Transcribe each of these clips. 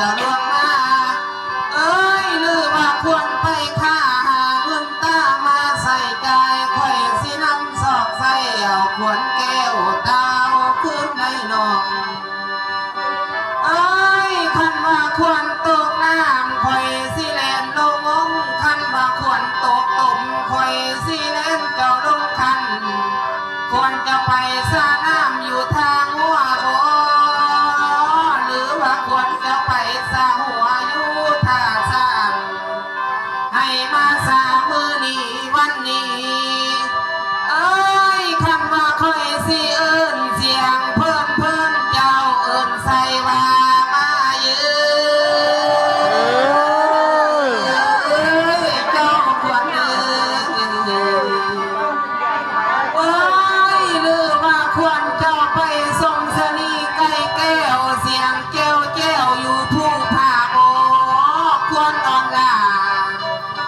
จะลวงมาเอ้ยหรือว่าควรไปฆ่าหาเงินตามาใส่ใจข่อยสินำสอกใส่เอาขวดแก้วตาวขึ้นในนองเอ้ยคันว่าควรตกน้ำข่อยสิแลนลงงงคันว่าควรตกตุ่มข่อยสิแลนเจ้าลงคันควรจะไปสาน้ำอยู่ทางหัวโอหรือว่าควรจะไปสาหัวอยู่ท่าสร้างให้มาสามือนี้วันนี้เอ้ยคำว่าค่อยสิเอิ้นเสียงเพิ่นเจ้าเอิ้นใส่ว่ามาเยืนเจ้าควรเอิ้นโอ้ยหรือว่าควรเจ้าไปส่งสนีไก่แก้วเสียงแก้วอยู่ผู้ผาโอควรอ่อนลา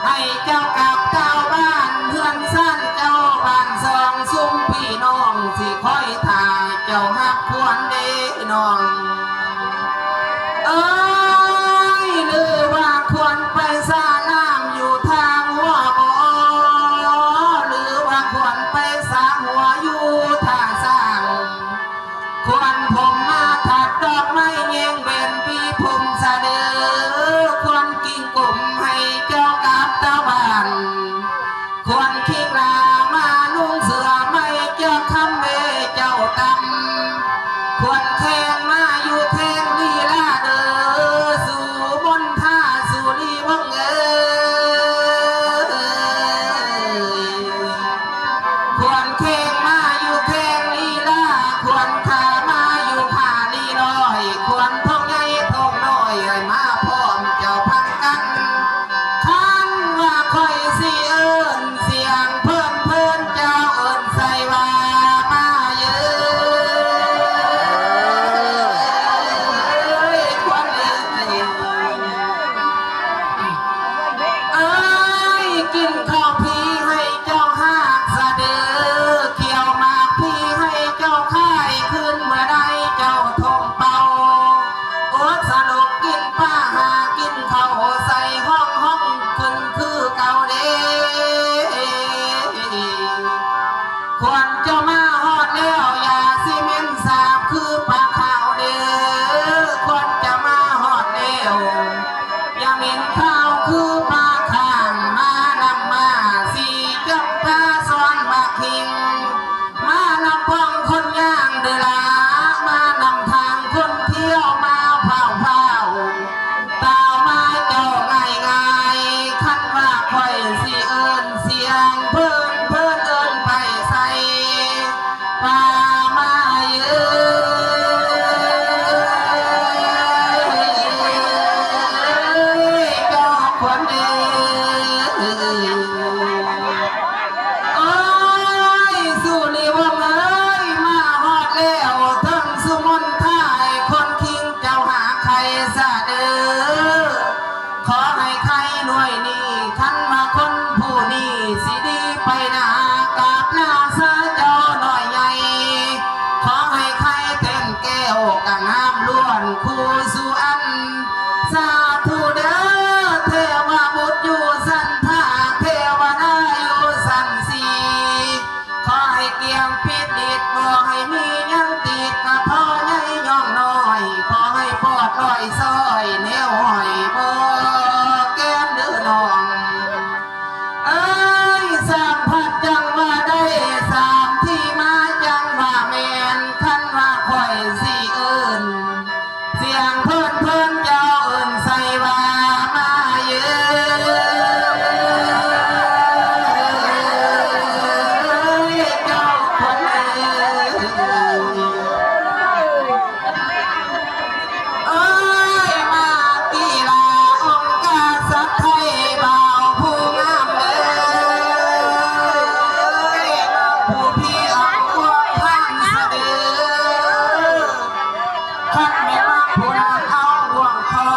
ให้เจ้ากับเจ้าบ้านเพื่อนสั้นเจ้าบ้านสองซุ้มพี่น้องสิคอยท่าเจ้าหักควรเด้น้องเอ้ยหรือว่าควรไปสาน้ำอยู่ทางหัวบ่อหรือว่าควรไปสาหัวอยู่ท่าสร้างควรผมมาถัดดอกไม้แยงเบนพี่ผมเสนอควรกิ่งกลุ่มให้เจ้ากับเจ้าบ้านควรขี้ลามานุ่งเสื้อไม่เจ้าคำเบเจ้าตำควรแทงมาอยู่แทงลีลาเด้อสู่บนท่าสู่ลีวังควรแทงมาอยู่แทงลีลาควรขามาอยู่ผ่าลีลอยควรท่องใหญ่ท่องน้อยให้มาพร้อมเจ้าพักกันคันว่าคอยสิเอิ้นเสียงเพิ่นเจ้าเอิ้นใส่ว่ามาเยืนควรเอิ้นเอ้ยกินข้าวพี่ให้เจ้าหากสะเดือเกี่ยวหมากพี่ให้เจ้าค่ายขึ้นเมื่อใดเจ้าทงเป่าโอ๊ตสนุกกินป้าหากินข้าวใส่ห้องขึ้นคือเก่าเด้ควรจะมาฮอดแล้วอย่าสิเม้นสาบคือปลาขาวเด้อควรจะมาฮอดแล้วอย่าเม้นข้าวคือปลาข้างมานำมาสีจับปลาซ้อนบักหิงมานำพองคนย่างเดือลามานำทางคนเที่ยวมาเผาตาวมาเจ้าง่ายคันว่าคอยสิเอิ้นเสียงเพิ่นเอิ้นไปใส่ปลามาเยืเจ้าควรเด้อโอ้ยสุริวงศ์เอ้ยมาฮอดแล้วทั้งสุมนท่ายคนคิงเจ้าหาใครซะเด้อขอให้ใครหน่วยนี้คันว่าคนผู้นี้สิดีไปหน้ากราบหน้าซะเจ้าหน่อยใหญ่ขอให้ใครเต้นแก้วกังามล้วนคู่สุอันสาธุเด้อเทวบุตรอยู่สันท่าเทวดาอยู่สันสีขอให้เกี่ยงพิษดิดบ่ให้มียังติดกระเพาะใหญ่ย่องน้อยขอให้ปอดลอยซอยแนวหอยบ่แก้มเด้อน้องเอ้ยสามพัดจังว่าได้สามที่มาจังว่าแมนคันว่าคอยสิเอิ้นเสียงเพิ่นเจ้าเอิ้นใส่ว่ามาเยืนเจ้าควรเอิ้นเอ้ยมาตีลาองค์กาสัตย์ไทยบ่าวผู้งามเด้อผู้พี่อักพวกพันเสด็จคันไม่มาผู้นั้นเอาห่วงคอ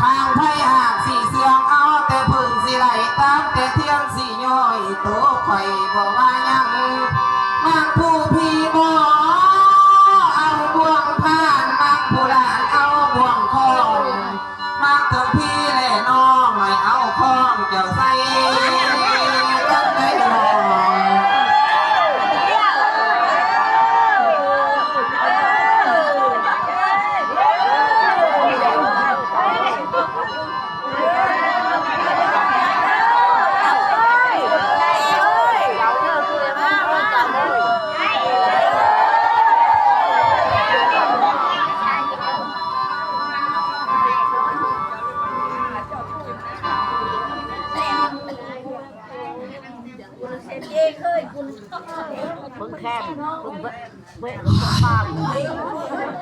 ทางไผ่หากสีเสืองเอาแต่พึ่งสิไหลตามแต่เที่ยงสีย่อยโตข่อยบ่ว่ายังมากผู้พี่บ่เอาบ่วงผ่านมากผู้หลานเอาบ่วงคล้องมากถึงพี่และน้องไม่เอาคล้องเจ้าใส่กันได้หรอPhương khen, phương vẽ, vẽ nó có pha